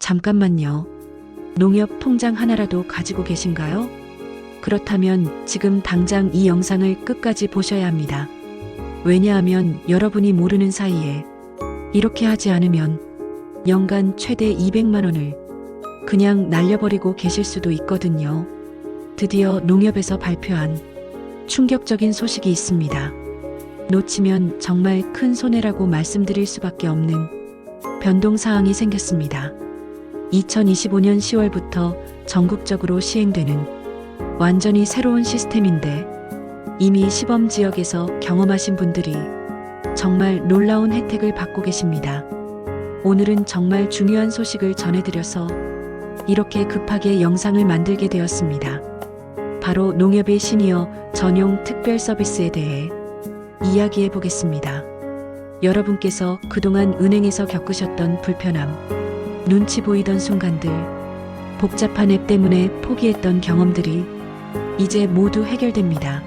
잠깐만요. 농협 통장 하나라도 가지고 계신가요? 그렇다면 지금 당장 이 영상을 끝까지 보셔야 합니다. 왜냐하면 여러분이 모르는 사이에 이렇게 하지 않으면 연간 최대 200만 원을 그냥 날려버리고 계실 수도 있거든요. 드디어 농협에서 발표한 충격적인 소식이 있습니다. 놓치면 정말 큰 손해라고 말씀드릴 수밖에 없는 변동사항이 생겼습니다. 2025년 10월부터 전국적으로 시행되는 완전히 새로운 시스템인데 이미 시범 지역에서 경험하신 분들이 정말 놀라운 혜택을 받고 계십니다. 오늘은 정말 중요한 소식을 전해드려서 이렇게 급하게 영상을 만들게 되었습니다. 바로 농협의 시니어 전용 특별 서비스에 대해 이야기해 보겠습니다. 여러분께서 그동안 은행에서 겪으셨던 불편함, 눈치 보이던 순간들, 복잡한 앱 때문에 포기했던 경험들이 이제 모두 해결됩니다.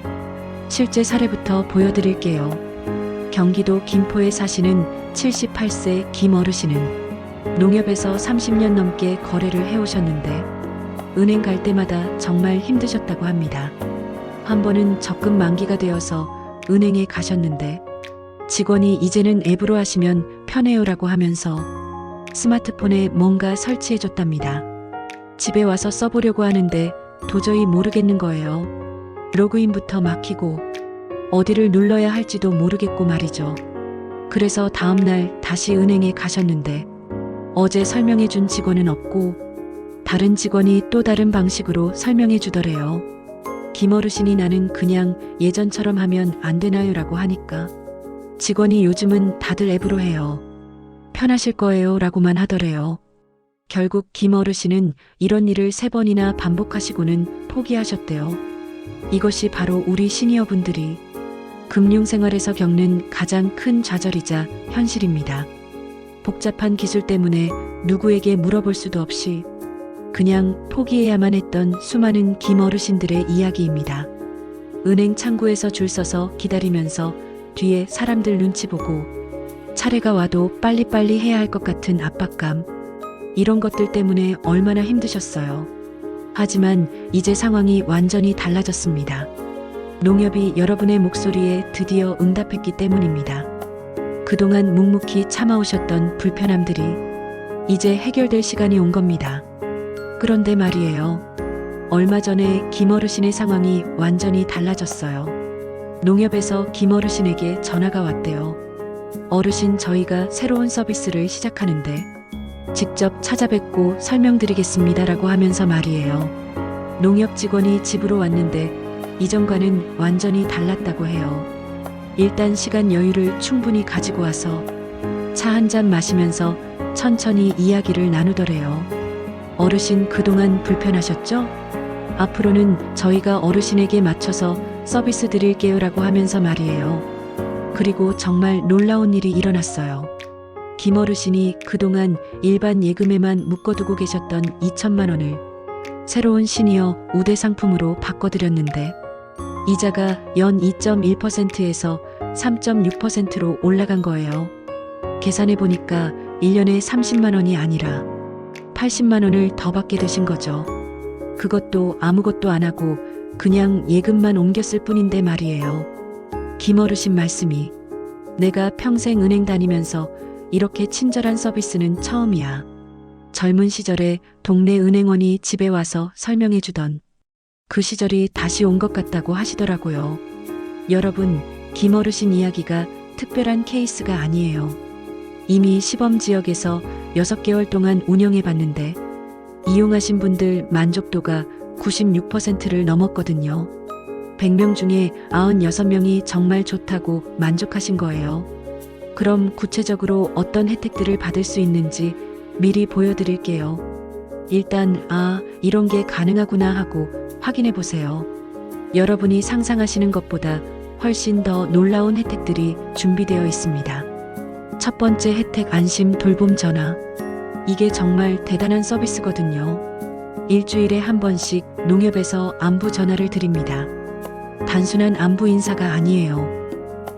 실제 사례부터 보여드릴게요. 경기도 김포에 사시는 78세 김 어르신은 농협에서 30년 넘게 거래를 해오셨는데 은행 갈 때마다 정말 힘드셨다고 합니다. 한 번은 적금 만기가 되어서 은행에 가셨는데 직원이 이제는 앱으로 하시면 편해요라고 하면서 스마트폰에 뭔가 설치해줬답니다. 집에 와서 써보려고 하는데 도저히 모르겠는 거예요. 로그인부터 막히고 어디를 눌러야 할지도 모르겠고 말이죠. 그래서 다음날 다시 은행에 가셨는데 어제 설명해준 직원은 없고 다른 직원이 또 다른 방식으로 설명해 주더래요. 김 어르신이 나는 그냥 예전처럼 하면 안 되나요? 라고 하니까 직원이 요즘은 다들 앱으로 해요. 편하실 거예요 라고만 하더래요. 결국 김 어르신은 이런 일을 3번이나 반복하시고는 포기하셨대요. 이것이 바로 우리 시니어분들이 금융생활에서 겪는 가장 큰 좌절이자 현실입니다. 복잡한 기술 때문에 누구에게 물어볼 수도 없이 그냥 포기해야만 했던 수많은 김 어르신들의 이야기입니다. 은행 창구에서 줄 서서 기다리면서 뒤에 사람들 눈치 보고 차례가 와도 빨리빨리 해야 할 것 같은 압박감, 이런 것들 때문에 얼마나 힘드셨어요. 하지만 이제 상황이 완전히 달라졌습니다. 농협이 여러분의 목소리에 드디어 응답했기 때문입니다. 그동안 묵묵히 참아오셨던 불편함들이 이제 해결될 시간이 온 겁니다. 그런데 말이에요. 얼마 전에 김 어르신의 상황이 완전히 달라졌어요. 농협에서 김 어르신에게 전화가 왔대요. 어르신, 저희가 새로운 서비스를 시작하는데 직접 찾아뵙고 설명드리겠습니다라고 하면서 말이에요. 농협 직원이 집으로 왔는데 이전과는 완전히 달랐다고 해요. 일단 시간 여유를 충분히 가지고 와서 차 한 잔 마시면서 천천히 이야기를 나누더래요. 어르신, 그동안 불편하셨죠? 앞으로는 저희가 어르신에게 맞춰서 서비스 드릴게요 라고 하면서 말이에요. 그리고 정말 놀라운 일이 일어났어요. 김 어르신이 그동안 일반 예금에만 묶어두고 계셨던 2천만 원을 새로운 시니어 우대 상품으로 바꿔드렸는데 이자가 연 2.1%에서 3.6%로 올라간 거예요. 계산해 보니까 1년에 30만 원이 아니라 80만 원을 더 받게 되신 거죠. 그것도 아무것도 안 하고 그냥 예금만 옮겼을 뿐인데 말이에요. 김 어르신 말씀이 내가 평생 은행 다니면서 이렇게 친절한 서비스는 처음이야. 젊은 시절에 동네 은행원이 집에 와서 설명해 주던 그 시절이 다시 온 것 같다고 하시더라고요. 여러분, 김 어르신 이야기가 특별한 케이스가 아니에요. 이미 시범 지역에서 6개월 동안 운영해 봤는데 이용하신 분들 만족도가 96%를 넘었거든요. 100명 중에 96명이 정말 좋다고 만족하신 거예요. 그럼 구체적으로 어떤 혜택들을 받을 수 있는지 미리 보여드릴게요. 일단 이런 게 가능하구나 하고 확인해 보세요. 여러분이 상상하시는 것보다 훨씬 더 놀라운 혜택들이 준비되어 있습니다. 첫 번째 혜택, 안심 돌봄 전화. 이게 정말 대단한 서비스거든요. 일주일에 한 번씩 농협에서 안부 전화를 드립니다. 단순한 안부 인사가 아니에요.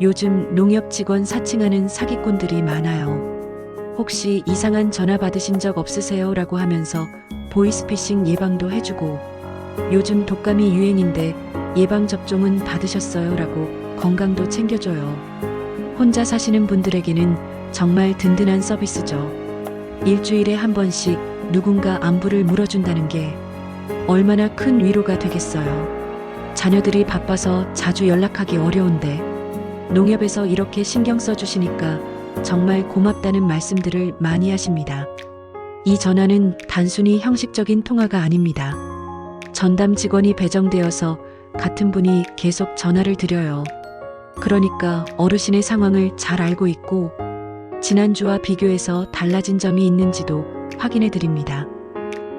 요즘 농협 직원 사칭하는 사기꾼들이 많아요. 혹시 이상한 전화 받으신 적 없으세요? 라고 하면서 보이스피싱 예방도 해주고, 요즘 독감이 유행인데 예방접종은 받으셨어요? 라고 건강도 챙겨줘요. 혼자 사시는 분들에게는 정말 든든한 서비스죠. 일주일에 한 번씩 누군가 안부를 물어준다는 게 얼마나 큰 위로가 되겠어요. 자녀들이 바빠서 자주 연락하기 어려운데 농협에서 이렇게 신경 써주시니까 정말 고맙다는 말씀들을 많이 하십니다. 이 전화는 단순히 형식적인 통화가 아닙니다. 전담 직원이 배정되어서 같은 분이 계속 전화를 드려요. 그러니까 어르신의 상황을 잘 알고 있고 지난주와 비교해서 달라진 점이 있는지도 확인해 드립니다.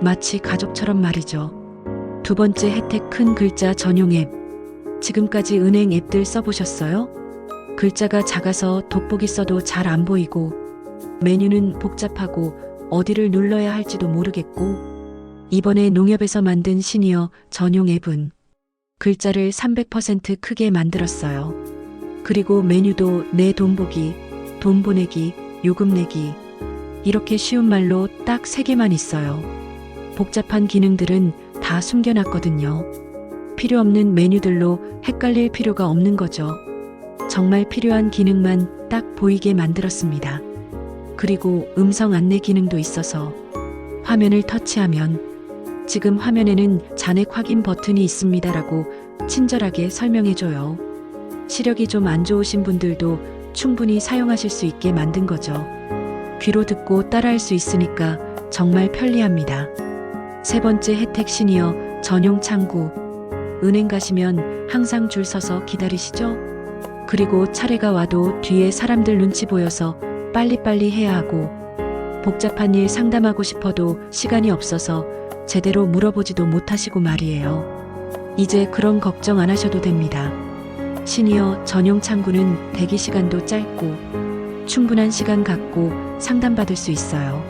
마치 가족처럼 말이죠. 두 번째 혜택, 큰 글자 전용 앱. 지금까지 은행 앱들 써보셨어요? 글자가 작아서 돋보기 써도 잘 안 보이고 메뉴는 복잡하고 어디를 눌러야 할지도 모르겠고, 이번에 농협에서 만든 시니어 전용 앱은 글자를 300% 크게 만들었어요. 그리고 메뉴도 내 돈 보기, 돈 보내기, 요금 내기, 이렇게 쉬운 말로 딱 3개만 있어요. 복잡한 기능들은 다 숨겨놨거든요. 필요 없는 메뉴들로 헷갈릴 필요가 없는 거죠. 정말 필요한 기능만 딱 보이게 만들었습니다. 그리고 음성 안내 기능도 있어서 화면을 터치하면 지금 화면에는 잔액 확인 버튼이 있습니다라고 친절하게 설명해줘요. 시력이 좀 안 좋으신 분들도 충분히 사용하실 수 있게 만든 거죠. 귀로 듣고 따라할 수 있으니까 정말 편리합니다. 세 번째 혜택, 시니어 전용 창구. 은행 가시면 항상 줄 서서 기다리시죠? 그리고 차례가 와도 뒤에 사람들 눈치 보여서 빨리빨리 해야 하고, 복잡한 일 상담하고 싶어도 시간이 없어서 제대로 물어보지도 못하시고 말이에요. 이제 그런 걱정 안 하셔도 됩니다. 시니어 전용 창구는 대기 시간도 짧고 충분한 시간 갖고 상담받을 수 있어요.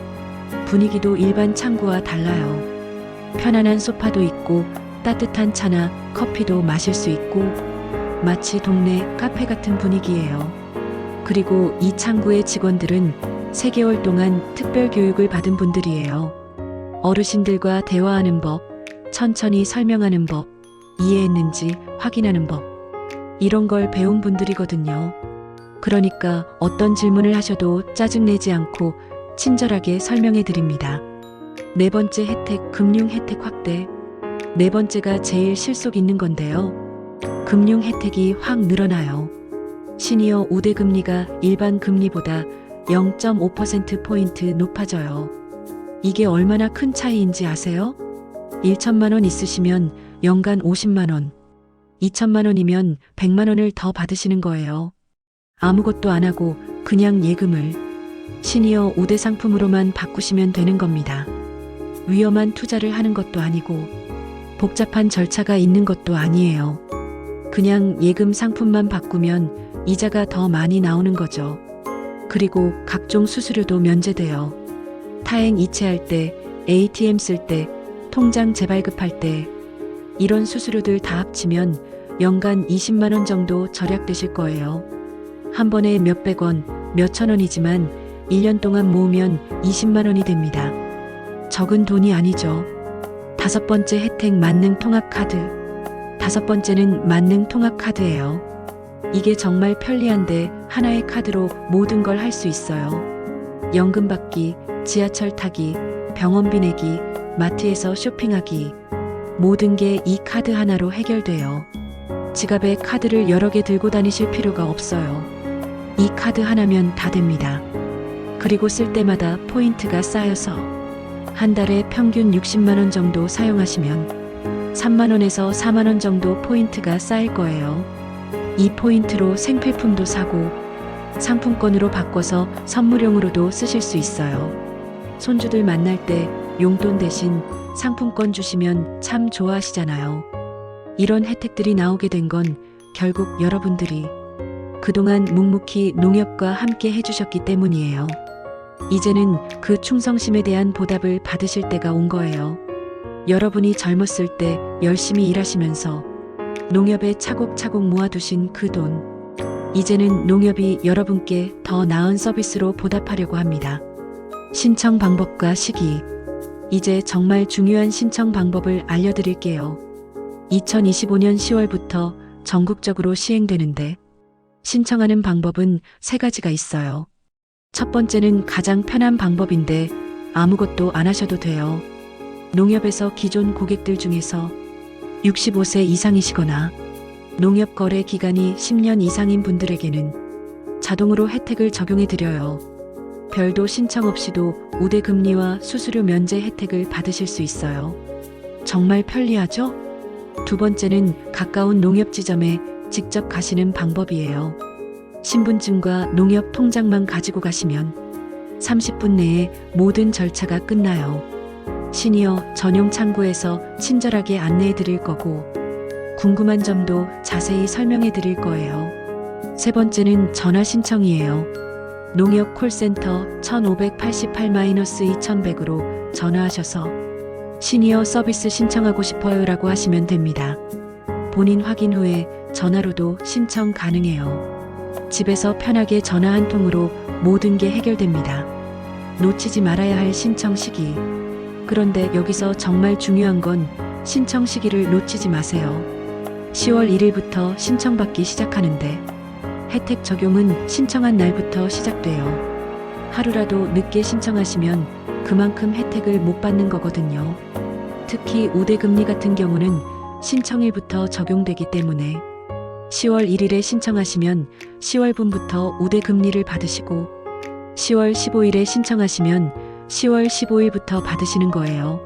분위기도 일반 창구와 달라요. 편안한 소파도 있고 따뜻한 차나 커피도 마실 수 있고 마치 동네 카페 같은 분위기예요. 그리고 이 창구의 직원들은 3개월 동안 특별 교육을 받은 분들이에요. 어르신들과 대화하는 법, 천천히 설명하는 법, 이해했는지 확인하는 법, 이런 걸 배운 분들이거든요. 그러니까 어떤 질문을 하셔도 짜증내지 않고 친절하게 설명해 드립니다. 네 번째 혜택, 금융 혜택 확대. 네 번째가 제일 실속 있는 건데요. 금융 혜택이 확 늘어나요. 시니어 우대 금리가 일반 금리보다 0.5%포인트 높아져요. 이게 얼마나 큰 차이인지 아세요? 1천만 원 있으시면 연간 50만 원, 2천만 원이면 100만 원을 더 받으시는 거예요. 아무것도 안 하고 그냥 예금을 시니어 우대 상품으로만 바꾸시면 되는 겁니다. 위험한 투자를 하는 것도 아니고 복잡한 절차가 있는 것도 아니에요. 그냥 예금 상품만 바꾸면 이자가 더 많이 나오는 거죠. 그리고 각종 수수료도 면제돼요. 타행 이체할 때, ATM 쓸 때, 통장 재발급할 때, 이런 수수료들 다 합치면 연간 20만 원 정도 절약되실 거예요. 한 번에 몇백 원, 몇천 원이지만 1년 동안 모으면 20만 원이 됩니다. 적은 돈이 아니죠. 다섯 번째 혜택, 만능 통합 카드. 다섯 번째는 만능 통합 카드예요. 이게 정말 편리한데 하나의 카드로 모든 걸 할 수 있어요. 연금 받기, 지하철 타기, 병원비 내기, 마트에서 쇼핑하기, 모든 게 이 카드 하나로 해결돼요. 지갑에 카드를 여러 개 들고 다니실 필요가 없어요. 이 카드 하나면 다 됩니다. 그리고 쓸 때마다 포인트가 쌓여서 한 달에 평균 60만 원 정도 사용하시면 3만 원에서 4만 원 정도 포인트가 쌓일 거예요. 이 포인트로 생필품도 사고 상품권으로 바꿔서 선물용으로도 쓰실 수 있어요. 손주들 만날 때 용돈 대신 상품권 주시면 참 좋아하시잖아요. 이런 혜택들이 나오게 된 건 결국 여러분들이 그동안 묵묵히 농협과 함께 해주셨기 때문이에요. 이제는 그 충성심에 대한 보답을 받으실 때가 온 거예요. 여러분이 젊었을 때 열심히 일하시면서 농협에 차곡차곡 모아두신 그 돈, 이제는 농협이 여러분께 더 나은 서비스로 보답하려고 합니다. 신청 방법과 시기. 이제 정말 중요한 신청 방법을 알려드릴게요. 2025년 10월부터 전국적으로 시행되는데 신청하는 방법은 3가지가 있어요. 첫 번째는 가장 편한 방법인데 아무것도 안 하셔도 돼요. 농협에서 기존 고객들 중에서 65세 이상이시거나 농협 거래 기간이 10년 이상인 분들에게는 자동으로 혜택을 적용해 드려요. 별도 신청 없이도 우대 금리와 수수료 면제 혜택을 받으실 수 있어요. 정말 편리하죠? 두 번째는 가까운 농협 지점에 직접 가시는 방법이에요. 신분증과 농협 통장만 가지고 가시면 30분 내에 모든 절차가 끝나요. 시니어 전용 창구에서 친절하게 안내해 드릴 거고 궁금한 점도 자세히 설명해 드릴 거예요. 세 번째는 전화 신청이에요. 농협 콜센터 1588-2100으로 전화하셔서 시니어 서비스 신청하고 싶어요라고 하시면 됩니다. 본인 확인 후에 전화로도 신청 가능해요. 집에서 편하게 전화 한 통으로 모든 게 해결됩니다. 놓치지 말아야 할 신청 시기. 그런데 여기서 정말 중요한 건 신청 시기를 놓치지 마세요. 10월 1일부터 신청받기 시작하는데 혜택 적용은 신청한 날부터 시작돼요. 하루라도 늦게 신청하시면 그만큼 혜택을 못 받는 거거든요. 특히 우대금리 같은 경우는 신청일부터 적용되기 때문에 10월 1일에 신청하시면 10월분부터 우대금리를 받으시고 10월 15일에 신청하시면 10월 15일부터 받으시는 거예요.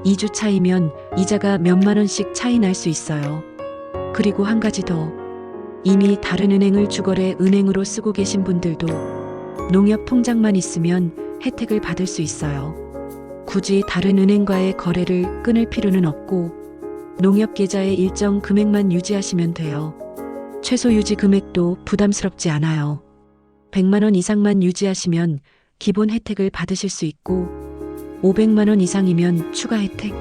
2주 차이면 이자가 몇만 원씩 차이 날 수 있어요. 그리고 한 가지 더. 이미 다른 은행을 주거래 은행으로 쓰고 계신 분들도 농협 통장만 있으면 혜택을 받을 수 있어요. 굳이 다른 은행과의 거래를 끊을 필요는 없고 농협 계좌에 일정 금액만 유지하시면 돼요. 최소 유지 금액도 부담스럽지 않아요. 100만 원 이상만 유지하시면 기본 혜택을 받으실 수 있고 500만 원 이상이면 추가 혜택,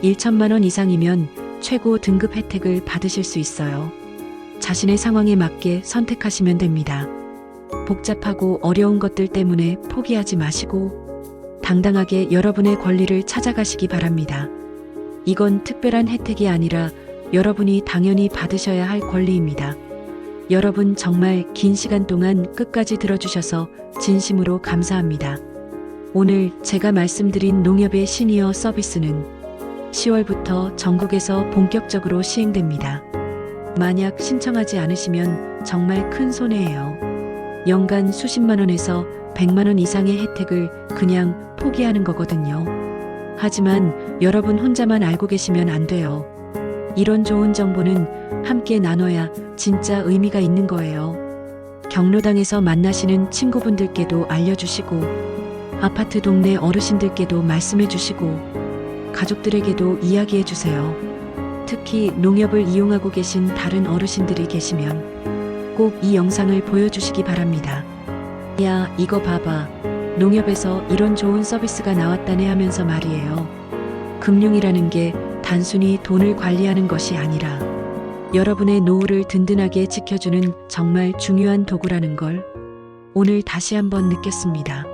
1천만 원 이상이면 최고 등급 혜택을 받으실 수 있어요. 자신의 상황에 맞게 선택하시면 됩니다. 복잡하고 어려운 것들 때문에 포기하지 마시고 당당하게 여러분의 권리를 찾아가시기 바랍니다. 이건 특별한 혜택이 아니라 여러분이 당연히 받으셔야 할 권리입니다. 여러분 정말 긴 시간 동안 끝까지 들어주셔서 진심으로 감사합니다. 오늘 제가 말씀드린 농협의 시니어 서비스는 10월부터 전국에서 본격적으로 시행됩니다. 만약 신청하지 않으시면 정말 큰 손해예요. 연간 수십만 원에서 100만 원 이상의 혜택을 그냥 포기하는 거거든요. 하지만 여러분 혼자만 알고 계시면 안 돼요. 이런 좋은 정보는 함께 나눠야 진짜 의미가 있는 거예요. 경로당에서 만나시는 친구분들께도 알려주시고 아파트 동네 어르신들께도 말씀해 주시고 가족들에게도 이야기해 주세요. 특히 농협을 이용하고 계신 다른 어르신들이 계시면 꼭 이 영상을 보여주시기 바랍니다. 야, 이거 봐봐. 농협에서 이런 좋은 서비스가 나왔다네 하면서 말이에요. 금융이라는 게 단순히 돈을 관리하는 것이 아니라 여러분의 노후를 든든하게 지켜주는 정말 중요한 도구라는 걸 오늘 다시 한번 느꼈습니다.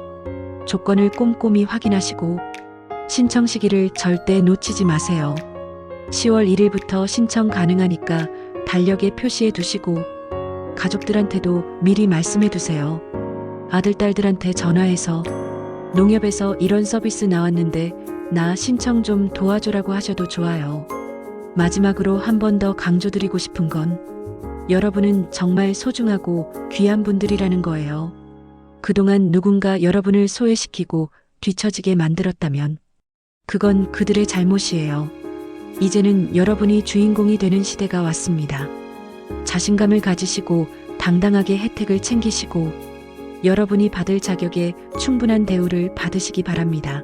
조건을 꼼꼼히 확인하시고 신청 시기를 절대 놓치지 마세요. 10월 1일부터 신청 가능하니까 달력에 표시해 두시고 가족들한테도 미리 말씀해 두세요. 아들, 딸들한테 전화해서 농협에서 이런 서비스 나왔는데 나 신청 좀 도와줘라고 하셔도 좋아요. 마지막으로 한 번 더 강조드리고 싶은 건 여러분은 정말 소중하고 귀한 분들이라는 거예요. 그동안 누군가 여러분을 소외시키고 뒤처지게 만들었다면 그건 그들의 잘못이에요. 이제는 여러분이 주인공이 되는 시대가 왔습니다. 자신감을 가지시고 당당하게 혜택을 챙기시고 여러분이 받을 자격에 충분한 대우를 받으시기 바랍니다.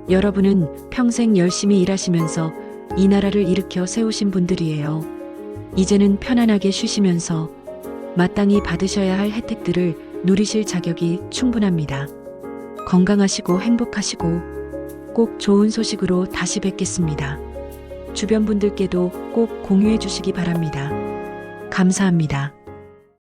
여러분은 평생 열심히 일하시면서 이 나라를 일으켜 세우신 분들이에요. 이제는 편안하게 쉬시면서 마땅히 받으셔야 할 혜택들을 누리실 자격이 충분합니다. 건강하시고 행복하시고 꼭 좋은 소식으로 다시 뵙겠습니다. 주변 분들께도 꼭 공유해 주시기 바랍니다. 감사합니다.